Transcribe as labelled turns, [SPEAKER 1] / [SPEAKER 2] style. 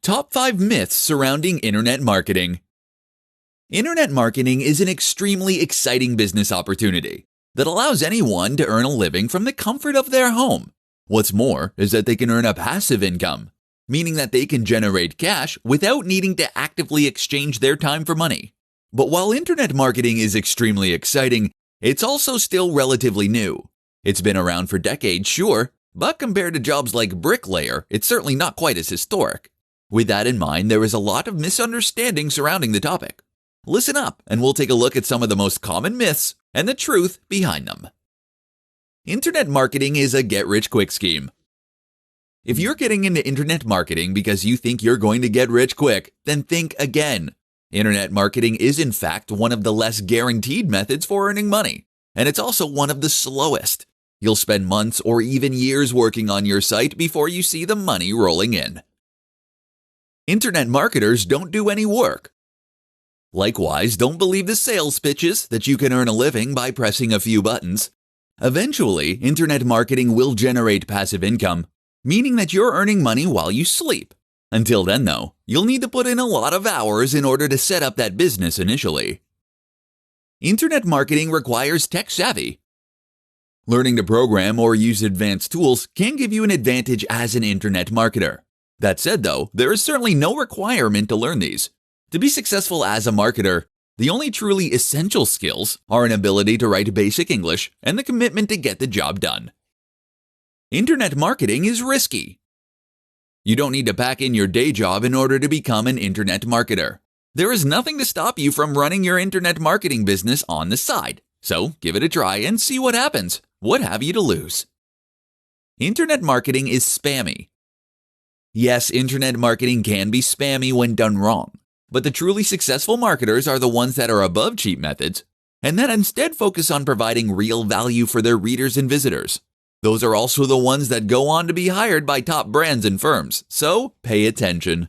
[SPEAKER 1] Top 5 Myths Surrounding Internet Marketing. Internet marketing is an extremely exciting business opportunity that allows anyone to earn a living from the comfort of their home. What's more is that they can earn a passive income, meaning that they can generate cash without needing to actively exchange their time for money. But while internet marketing is extremely exciting, it's also still relatively new. It's been around for decades, sure, but compared to jobs like bricklayer, it's certainly not quite as historic. With that in mind, there is a lot of misunderstanding surrounding the topic. Listen up, and we'll take a look at some of the most common myths and the truth behind them. Internet marketing is a get-rich-quick scheme. If you're getting into internet marketing because you think you're going to get rich quick, then think again. Internet marketing is in fact one of the less guaranteed methods for earning money, and it's also one of the slowest. You'll spend months or even years working on your site before you see the money rolling in. Internet marketers don't do any work. Likewise, don't believe the sales pitches that you can earn a living by pressing a few buttons. Eventually, internet marketing will generate passive income, meaning that you're earning money while you sleep. Until then, though, you'll need to put in a lot of hours in order to set up that business initially. Internet marketing requires tech savvy. Learning to program or use advanced tools can give you an advantage as an internet marketer. That said, though, there is certainly no requirement to learn these. To be successful as a marketer, the only truly essential skills are an ability to write basic English and the commitment to get the job done. Internet marketing is risky. You don't need to pack in your day job in order to become an internet marketer. There is nothing to stop you from running your internet marketing business on the side. So give it a try and see what happens. What have you to lose? Internet marketing is spammy. Yes, internet marketing can be spammy when done wrong, but the truly successful marketers are the ones that are above cheap methods and that instead focus on providing real value for their readers and visitors. Those are also the ones that go on to be hired by top brands and firms, so pay attention.